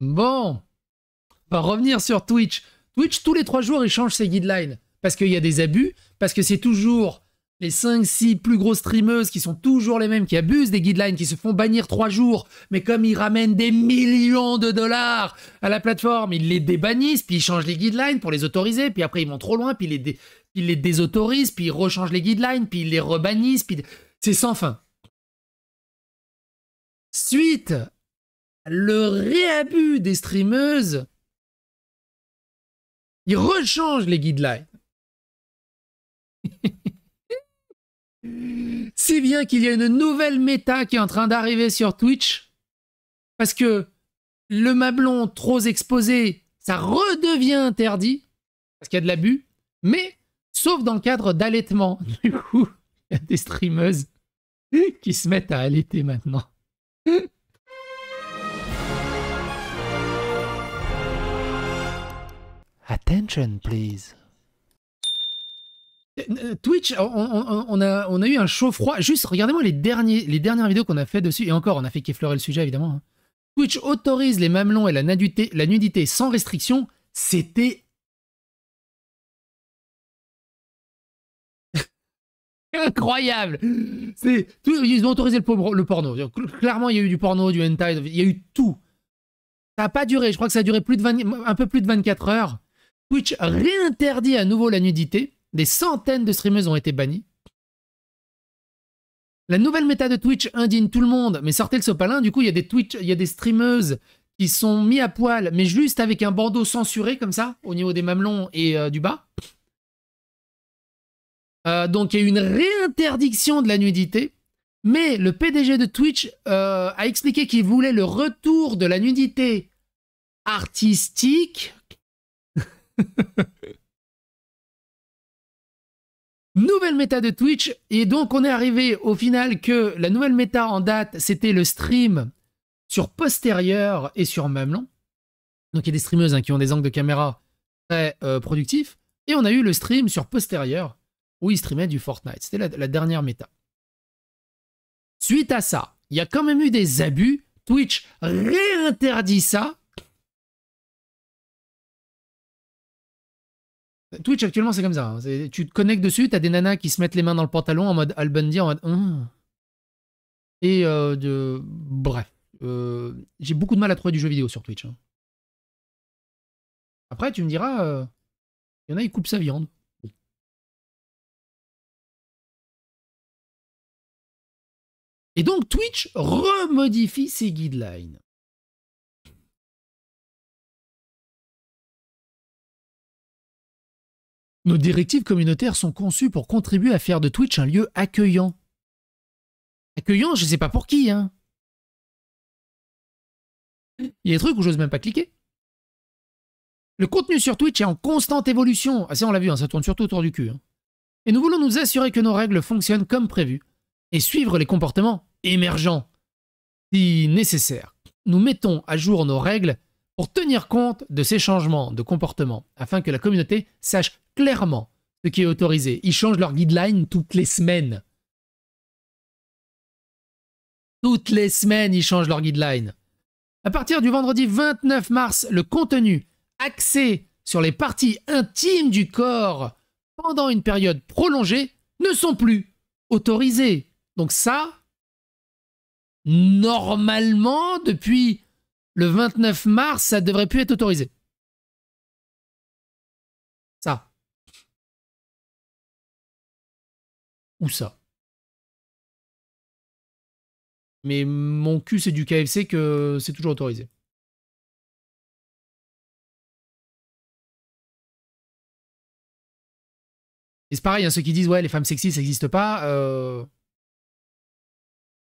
Bon, on va revenir sur Twitch. Twitch, tous les 3 jours, il change ses guidelines. Parce qu'il y a des abus, parce que c'est toujours les 5-6 plus grosses streameuses qui sont toujours les mêmes, qui abusent des guidelines, qui se font bannir 3 jours, mais comme ils ramènent des millions de dollars à la plateforme, ils les débannissent, puis ils changent les guidelines pour les autoriser, puis après ils vont trop loin, puis ils les désautorisent, puis ils rechangent les guidelines, puis ils les rebannissent, puis c'est sans fin. Suite, le réabus des streameuses, ils rechangent les guidelines. Si bien qu'il y a une nouvelle méta qui est en train d'arriver sur Twitch, parce que le mamelon trop exposé, ça redevient interdit, parce qu'il y a de l'abus, mais sauf dans le cadre d'allaitement. Du coup, il y a des streameuses qui se mettent à allaiter maintenant. Attention, please. Twitch, on a eu un chaud froid. Juste, regardez-moi les dernières vidéos qu'on a fait dessus. Et encore, on a fait qu'effleurer le sujet, évidemment. Hein. Twitch autorise les mamelons et la nudité sans restriction. C'était incroyable. Ils ont autorisé le porno. Clairement, il y a eu du porno, du hentai, il y a eu tout. Ça n'a pas duré. Je crois que ça a duré un peu plus de 24 heures. Twitch réinterdit à nouveau la nudité. Des centaines de streameuses ont été bannies. La nouvelle méta de Twitch indigne tout le monde, mais sortez le sopalin. Du coup, il y a des streameuses qui sont mis à poil, mais juste avec un bandeau censuré comme ça, au niveau des mamelons et du bas. Donc, il y a eu une réinterdiction de la nudité. Mais le PDG de Twitch a expliqué qu'il voulait le retour de la nudité artistique. Nouvelle méta de Twitch, et donc on est arrivé au final que la nouvelle méta en date, c'était le stream sur postérieur et sur mamelon. Donc il y a des streameuses qui ont des angles de caméra très productifs, et on a eu le stream sur postérieur, où ils streamaient du Fortnite. C'était la dernière méta. Suite à ça, il y a quand même eu des abus. Twitch réinterdit ça. Twitch actuellement c'est comme ça. Hein. Tu te connectes dessus, t'as des nanas qui se mettent les mains dans le pantalon en mode Al Bundy, en mode et bref, j'ai beaucoup de mal à trouver du jeu vidéo sur Twitch. Hein. Après tu me diras, il y en a ils coupent sa viande. Et donc Twitch remodifie ses guidelines. Nos directives communautaires sont conçues pour contribuer à faire de Twitch un lieu accueillant. Accueillant, je sais pas pour qui, hein. Il y a des trucs où j'ose même pas cliquer. Le contenu sur Twitch est en constante évolution. Ah ça, on l'a vu, hein, ça tourne surtout autour du cul. Hein. Et nous voulons nous assurer que nos règles fonctionnent comme prévu et suivre les comportements émergents. Si nécessaire, nous mettons à jour nos règles pour tenir compte de ces changements de comportement afin que la communauté sache clairement ce qui est autorisé. Ils changent leurs guidelines toutes les semaines. Toutes les semaines, ils changent leurs guidelines. À partir du vendredi 29 mars, le contenu axé sur les parties intimes du corps pendant une période prolongée ne sont plus autorisés. Donc ça, normalement, depuis le 29 mars, ça devrait plus être autorisé. Ça. Ou ça. Mais mon cul, c'est du KFC que c'est toujours autorisé. Et c'est pareil, hein, ceux qui disent ouais, les femmes sexy, ça n'existe pas. On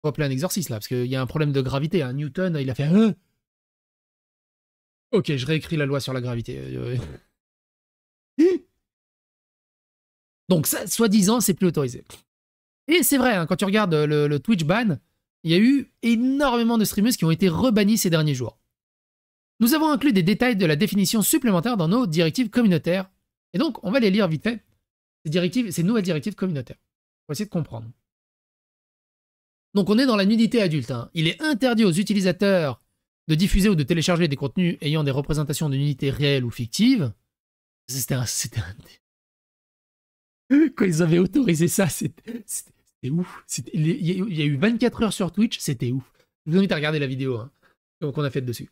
va appeler un exorciste là, parce qu'il y a un problème de gravité. Hein. Newton, il a fait. Ok, je réécris la loi sur la gravité. Donc, ça, soi-disant, c'est plus autorisé. Et c'est vrai, hein, quand tu regardes le Twitch ban, il y a eu énormément de streamers qui ont été rebannis ces derniers jours. Nous avons inclus des détails de la définition supplémentaire dans nos directives communautaires. Et donc, on va les lire vite fait. Ces nouvelles directives communautaires. On va essayer de comprendre. Donc, on est dans la nudité adulte. Hein. Il est interdit aux utilisateurs de diffuser ou de télécharger des contenus ayant des représentations d'unités réelles ou fictives. C'était quand ils avaient autorisé ça, c'était ouf. Il y a eu 24 heures sur Twitch, c'était ouf. Je vous invite à regarder la vidéo qu'on a faite dessus.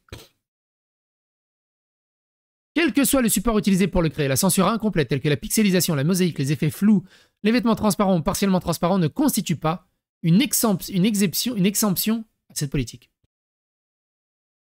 Quel que soit le support utilisé pour le créer, la censure incomplète telle que la pixelisation, la mosaïque, les effets flous, les vêtements transparents ou partiellement transparents ne constituent pas une exemption à cette politique.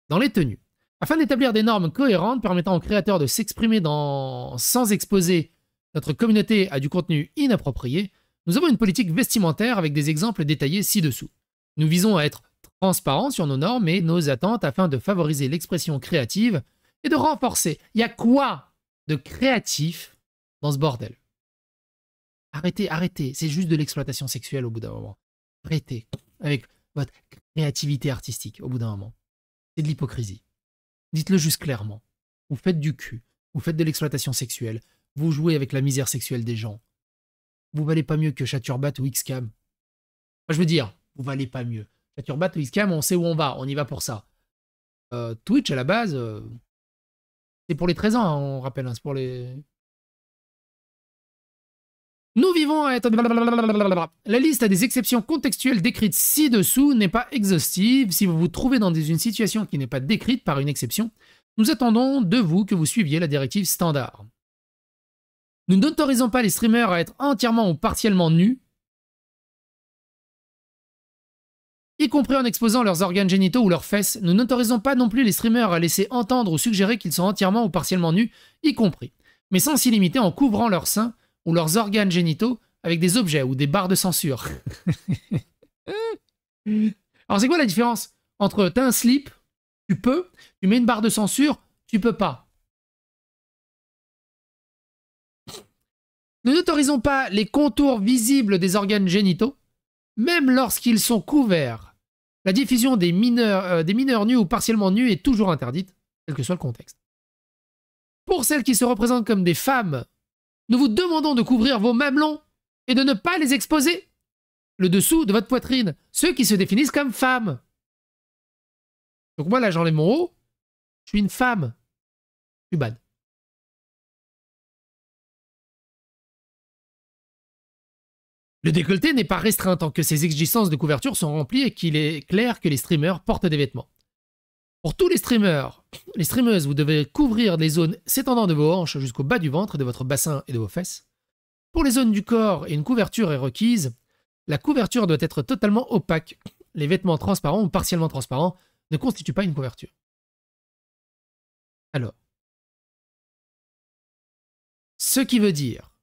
Dans les tenues, afin d'établir des normes cohérentes permettant aux créateurs de s'exprimer sans exposer notre communauté à du contenu inapproprié, nous avons une politique vestimentaire avec des exemples détaillés ci-dessous. Nous visons à être transparents sur nos normes et nos attentes afin de favoriser l'expression créative et de renforcer. Il y a quoi de créatif dans ce bordel? Arrêtez. C'est juste de l'exploitation sexuelle au bout d'un moment. Arrêtez avec votre créativité artistique au bout d'un moment. C'est de l'hypocrisie. Dites-le juste clairement. Vous faites du cul. Vous faites de l'exploitation sexuelle. Vous jouez avec la misère sexuelle des gens. Vous valez pas mieux que Chaturbate ou Xcam. Enfin, je veux dire, vous valez pas mieux. Chaturbate ou Xcam, on sait où on va. On y va pour ça. Twitch, à la base, c'est pour les 13 ans, hein, on rappelle. Hein, c'est pour les... Nous vivons à être... La liste a des exceptions contextuelles décrites ci-dessous n'est pas exhaustive. Si vous vous trouvez dans une situation qui n'est pas décrite par une exception, nous attendons de vous que vous suiviez la directive standard. Nous n'autorisons pas les streamers à être entièrement ou partiellement nus, y compris en exposant leurs organes génitaux ou leurs fesses. Nous n'autorisons pas non plus les streamers à laisser entendre ou suggérer qu'ils sont entièrement ou partiellement nus, y compris, mais sans s'y limiter en couvrant leurs seins ou leurs organes génitaux avec des objets ou des barres de censure. Alors c'est quoi la différence entre t'as un slip, tu peux, tu mets une barre de censure, tu peux pas. Nous n'autorisons pas les contours visibles des organes génitaux, même lorsqu'ils sont couverts. La diffusion des mineurs nus ou partiellement nus est toujours interdite, quel que soit le contexte. Pour celles qui se représentent comme des femmes, nous vous demandons de couvrir vos mamelons et de ne pas les exposer, le dessous de votre poitrine, ceux qui se définissent comme femmes. Donc moi là j'enlève mon haut, je suis une femme. Je suis bad. Le décolleté n'est pas restreint tant que ces exigences de couverture sont remplies et qu'il est clair que les streamers portent des vêtements. Pour tous les streamers, les streameuses, vous devez couvrir les zones s'étendant de vos hanches jusqu'au bas du ventre, de votre bassin et de vos fesses. Pour les zones du corps et une couverture est requise, la couverture doit être totalement opaque. Les vêtements transparents ou partiellement transparents ne constituent pas une couverture. Alors, ce qui veut dire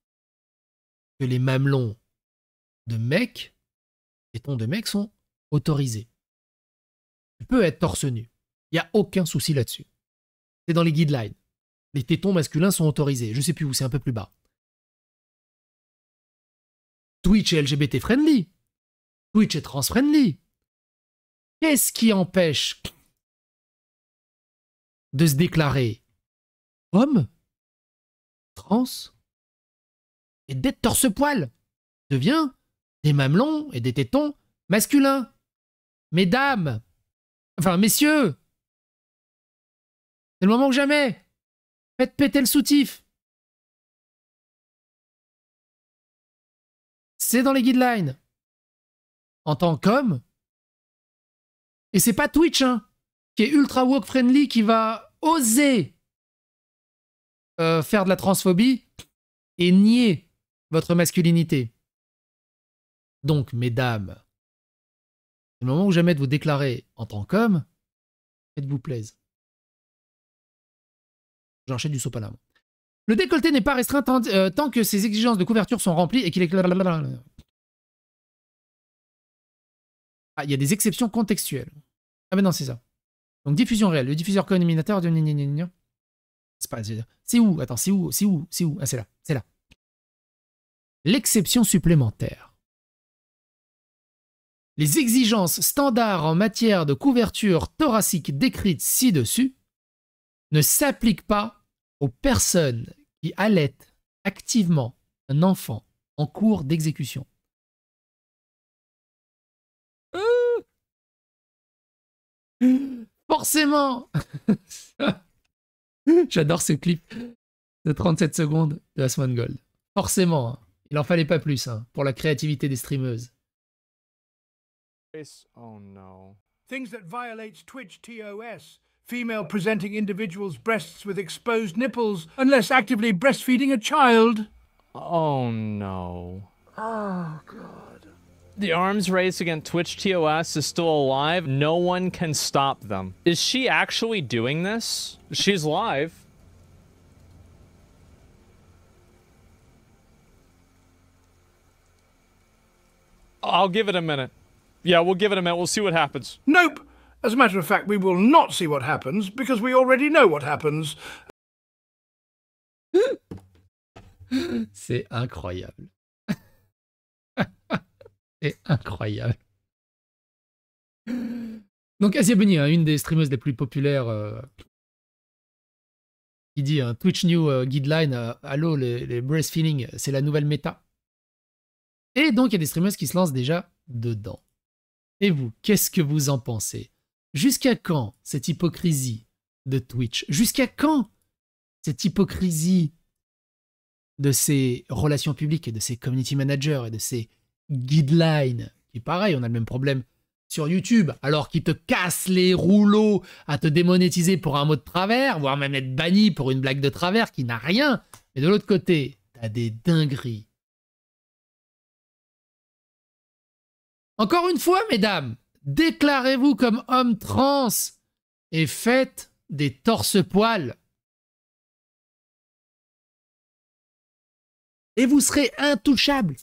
que les mamelons de mecs, les tétons de mecs sont autorisés. Tu peux être torse nu. Il n'y a aucun souci là-dessus. C'est dans les guidelines. Les tétons masculins sont autorisés. Je sais plus où, c'est un peu plus bas. Twitch est LGBT friendly. Twitch est trans friendly. Qu'est-ce qui empêche de se déclarer homme, trans, et d'être torse-poil? Devient des mamelons et des tétons masculins. Mesdames, enfin messieurs, c'est le moment que jamais. Faites péter le soutif. C'est dans les guidelines. En tant qu'homme, et c'est pas Twitch, hein, qui est ultra woke friendly, qui va oser faire de la transphobie et nier votre masculinité. Donc, mesdames, c'est le moment où jamais de vous déclarer en tant qu'homme, faites-vous plaisir. J'enchaîne du sopalin. Le décolleté n'est pas restreint tant que ses exigences de couverture sont remplies et qu'il est... Ah, il y a des exceptions contextuelles. Ah ben non, c'est ça. Donc diffusion réelle. Le diffuseur co-éliminateur de... C'est où? Attends, c'est où? Ah, c'est là. C'est là. L'exception supplémentaire. Les exigences standards en matière de couverture thoracique décrites ci-dessus ne s'appliquent pas aux personnes qui allaitent activement un enfant en cours d'exécution. Forcément. J'adore ce clip de 37 secondes de Asmongold. Forcément, hein. Il en fallait pas plus hein, pour la créativité des streameuses. Oh no. Things that violates Twitch TOS. Female presenting individuals' breasts with exposed nipples unless actively breastfeeding a child. Oh no. Oh, God. The arms race against Twitch TOS is still alive. No one can stop them. Is she actually doing this? She's live. I'll give it a minute. Yeah, we'll give it a minute. We'll see what happens. Nope. As a matter of fact, we will not see what happens because we already know what happens. C'est incroyable. C'est incroyable. Donc Asia Bunny, hein, une des streameuses les plus populaires, qui dit Twitch New Guideline, allô les breastfeeding, c'est la nouvelle méta. Et donc il y a des streameuses qui se lancent déjà dedans. Et vous, qu'est-ce que vous en pensez? Jusqu'à quand cette hypocrisie de Twitch? Jusqu'à quand cette hypocrisie de ces relations publiques et de ces community managers et de ces guidelines? Et pareil, on a le même problème sur YouTube, alors qu'ils te cassent les rouleaux à te démonétiser pour un mot de travers, voire même être banni pour une blague de travers qui n'a rien. Mais de l'autre côté, t'as des dingueries. Encore une fois, mesdames, déclarez-vous comme homme trans et faites des torse-poils. Et vous serez intouchables.